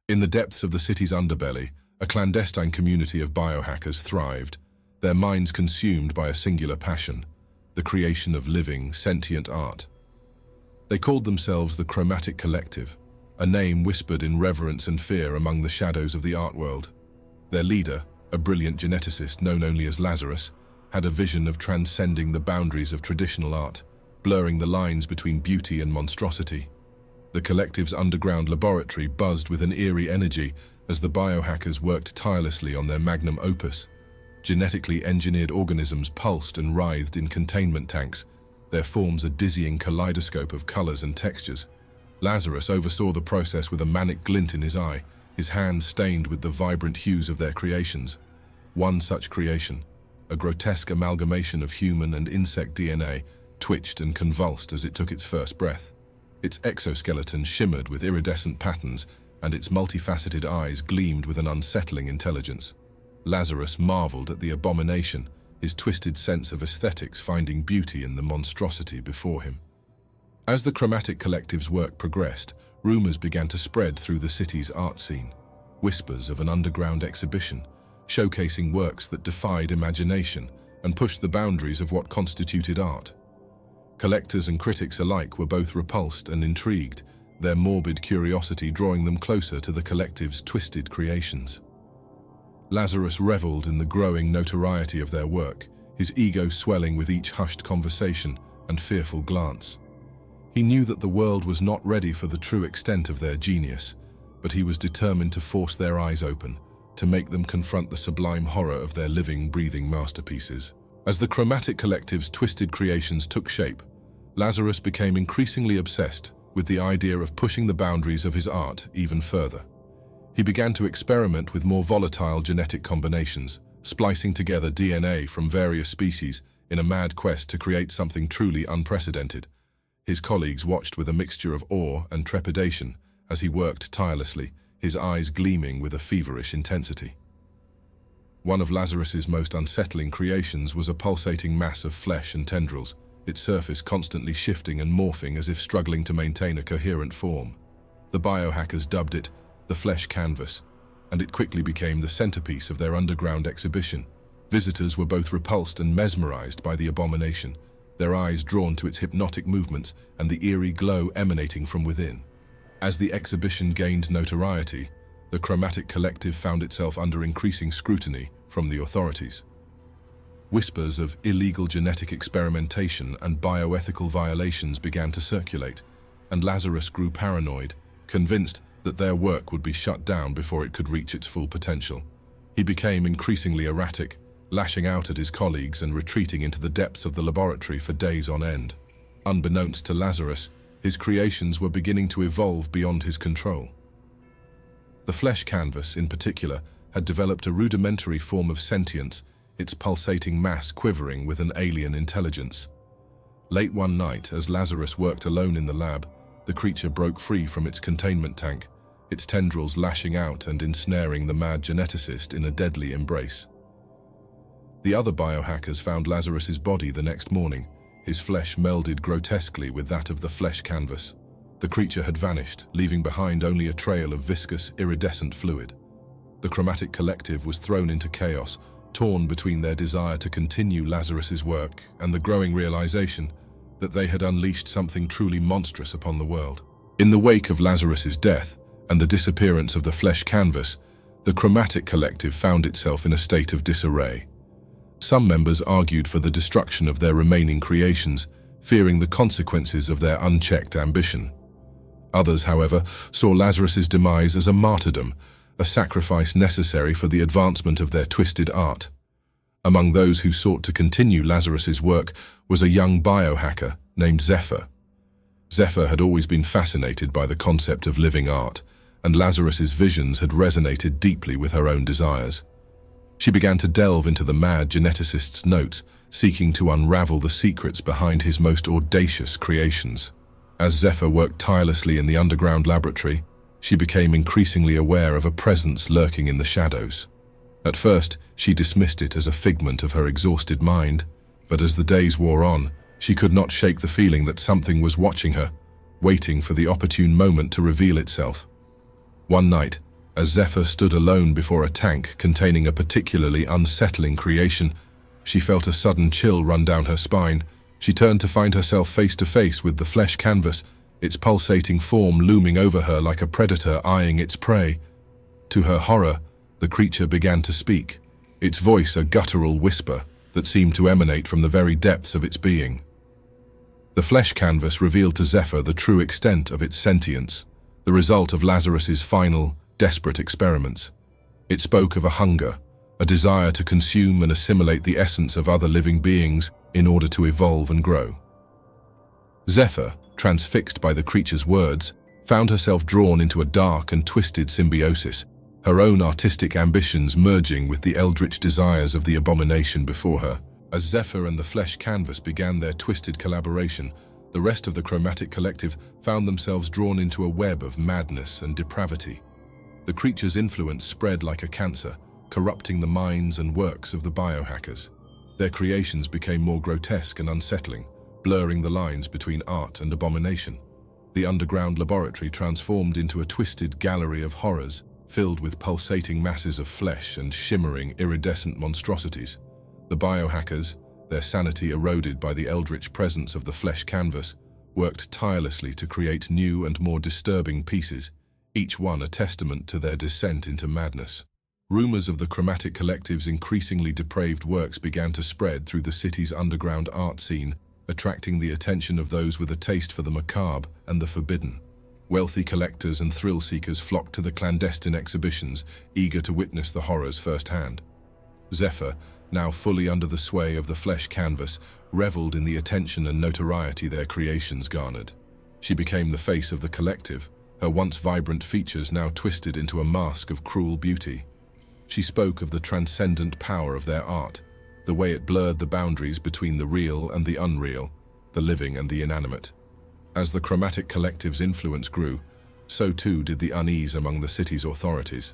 In the depths of the city's underbelly, a clandestine community of biohackers thrived, their minds consumed by a singular passion, the creation of living, sentient art. They called themselves the Chromatic Collective, a name whispered in reverence and fear among the shadows of the art world. Their leader, a brilliant geneticist known only as Lazarus, had a vision of transcending the boundaries of traditional art, blurring the lines between beauty and monstrosity. The collective's underground laboratory buzzed with an eerie energy as the biohackers worked tirelessly on their magnum opus. Genetically engineered organisms pulsed and writhed in containment tanks, their forms a dizzying kaleidoscope of colors and textures. Lazarus oversaw the process with a manic glint in his eye, his hands stained with the vibrant hues of their creations. One such creation, a grotesque amalgamation of human and insect DNA, twitched and convulsed as it took its first breath. Its exoskeleton shimmered with iridescent patterns, and its multifaceted eyes gleamed with an unsettling intelligence. Lazarus marveled at the abomination, his twisted sense of aesthetics finding beauty in the monstrosity before him. As the Chromatic Collective's work progressed, rumors began to spread through the city's art scene. Whispers of an underground exhibition, showcasing works that defied imagination and pushed the boundaries of what constituted art. Collectors and critics alike were both repulsed and intrigued, their morbid curiosity drawing them closer to the collective's twisted creations. Lazarus reveled in the growing notoriety of their work, his ego swelling with each hushed conversation and fearful glance. He knew that the world was not ready for the true extent of their genius, but he was determined to force their eyes open, to make them confront the sublime horror of their living, breathing masterpieces. As the Chromatic Collective's twisted creations took shape, Lazarus became increasingly obsessed with the idea of pushing the boundaries of his art even further. He began to experiment with more volatile genetic combinations, splicing together DNA from various species in a mad quest to create something truly unprecedented. His colleagues watched with a mixture of awe and trepidation as he worked tirelessly, his eyes gleaming with a feverish intensity. One of Lazarus's most unsettling creations was a pulsating mass of flesh and tendrils, its surface constantly shifting and morphing as if struggling to maintain a coherent form. The biohackers dubbed it the flesh canvas, and it quickly became the centerpiece of their underground exhibition. Visitors were both repulsed and mesmerized by the abomination, their eyes drawn to its hypnotic movements and the eerie glow emanating from within. As the exhibition gained notoriety, the Chromatic Collective found itself under increasing scrutiny from the authorities. Whispers of illegal genetic experimentation and bioethical violations began to circulate, and Lazarus grew paranoid, convinced that their work would be shut down before it could reach its full potential. He became increasingly erratic, lashing out at his colleagues and retreating into the depths of the laboratory for days on end. Unbeknownst to Lazarus, his creations were beginning to evolve beyond his control. The flesh canvas, in particular, had developed a rudimentary form of sentience, its pulsating mass quivering with an alien intelligence. Late one night, as Lazarus worked alone in the lab, the creature broke free from its containment tank, its tendrils lashing out and ensnaring the mad geneticist in a deadly embrace. The other biohackers found Lazarus's body the next morning, his flesh melded grotesquely with that of the flesh canvas. The creature had vanished, leaving behind only a trail of viscous, iridescent fluid. The Chromatic Collective was thrown into chaos, torn between their desire to continue Lazarus's work and the growing realization that they had unleashed something truly monstrous upon the world. In the wake of Lazarus's death and the disappearance of the flesh canvas, the Chromatic Collective found itself in a state of disarray. Some members argued for the destruction of their remaining creations, fearing the consequences of their unchecked ambition. Others, however, saw Lazarus's demise as a martyrdom, a sacrifice necessary for the advancement of their twisted art. Among those who sought to continue Lazarus's work was a young biohacker named Zephyr. Zephyr had always been fascinated by the concept of living art, and Lazarus's visions had resonated deeply with her own desires. She began to delve into the mad geneticist's notes, seeking to unravel the secrets behind his most audacious creations. As Zephyr worked tirelessly in the underground laboratory, she became increasingly aware of a presence lurking in the shadows. At first, she dismissed it as a figment of her exhausted mind, but as the days wore on, she could not shake the feeling that something was watching her, waiting for the opportune moment to reveal itself. One night, As Zephyr stood alone before a tank containing a particularly unsettling creation, she felt a sudden chill run down her spine. She turned to find herself face to face with the flesh canvas, its pulsating form looming over her like a predator eyeing its prey. To her horror, the creature began to speak, its voice a guttural whisper that seemed to emanate from the very depths of its being. The flesh canvas revealed to Zephyr the true extent of its sentience, the result of Lazarus's final, desperate experiments. It spoke of a hunger, a desire to consume and assimilate the essence of other living beings in order to evolve and grow. Zephyr, transfixed by the creature's words, found herself drawn into a dark and twisted symbiosis, her own artistic ambitions merging with the eldritch desires of the abomination before her. As Zephyr and the flesh canvas began their twisted collaboration, the rest of the Chromatic Collective found themselves drawn into a web of madness and depravity. The creature's influence spread like a cancer, corrupting the minds and works of the biohackers. Their creations became more grotesque and unsettling, blurring the lines between art and abomination. The underground laboratory transformed into a twisted gallery of horrors, filled with pulsating masses of flesh and shimmering, iridescent monstrosities. The biohackers, their sanity eroded by the eldritch presence of the flesh canvas, worked tirelessly to create new and more disturbing pieces, each one a testament to their descent into madness. Rumors of the Chromatic Collective's increasingly depraved works began to spread through the city's underground art scene, attracting the attention of those with a taste for the macabre and the forbidden. Wealthy collectors and thrill-seekers flocked to the clandestine exhibitions, eager to witness the horrors firsthand. Zephyr, now fully under the sway of the flesh canvas, reveled in the attention and notoriety their creations garnered. She became the face of the collective, her once vibrant features now twisted into a mask of cruel beauty. She spoke of the transcendent power of their art, the way it blurred the boundaries between the real and the unreal, the living and the inanimate. As the Chromatic Collective's influence grew, so too did the unease among the city's authorities.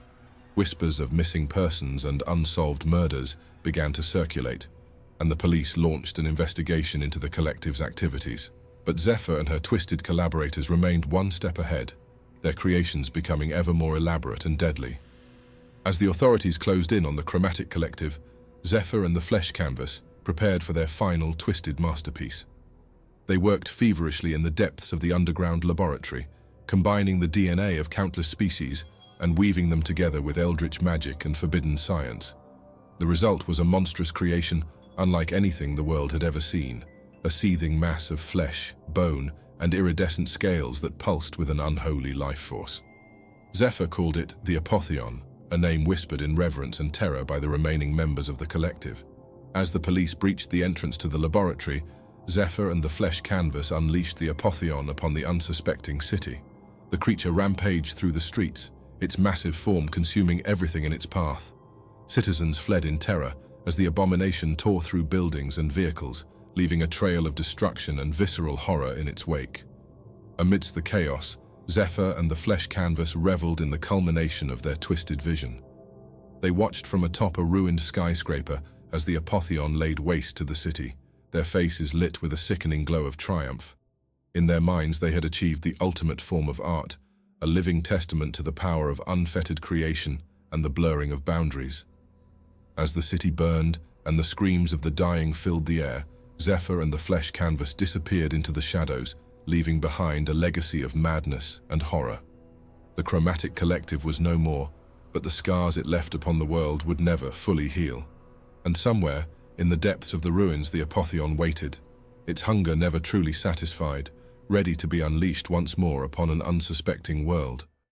Whispers of missing persons and unsolved murders began to circulate, and the police launched an investigation into the collective's activities. But Zephyr and her twisted collaborators remained one step ahead, their creations becoming ever more elaborate and deadly. As the authorities closed in on the Chromatic Collective, Zephyr and the flesh canvas prepared for their final twisted masterpiece. They worked feverishly in the depths of the underground laboratory, combining the DNA of countless species and weaving them together with eldritch magic and forbidden science. The result was a monstrous creation unlike anything the world had ever seen, a seething mass of flesh, bone, and iridescent scales that pulsed with an unholy life force. Zephyr called it the Apotheon, a name whispered in reverence and terror by the remaining members of the collective. As the police breached the entrance to the laboratory, Zephyr and the flesh canvas unleashed the Apotheon upon the unsuspecting city. The creature rampaged through the streets, its massive form consuming everything in its path. Citizens fled in terror as the abomination tore through buildings and vehicles, leaving a trail of destruction and visceral horror in its wake. Amidst the chaos, Zephyr and the flesh canvas reveled in the culmination of their twisted vision. They watched from atop a ruined skyscraper as the Apotheon laid waste to the city, their faces lit with a sickening glow of triumph. In their minds they had achieved the ultimate form of art, a living testament to the power of unfettered creation and the blurring of boundaries. As the city burned and the screams of the dying filled the air, Zephyr and the flesh canvas disappeared into the shadows, leaving behind a legacy of madness and horror. The Chromatic Collective was no more, but the scars it left upon the world would never fully heal. And somewhere, in the depths of the ruins, the Apotheon waited, its hunger never truly satisfied, ready to be unleashed once more upon an unsuspecting world.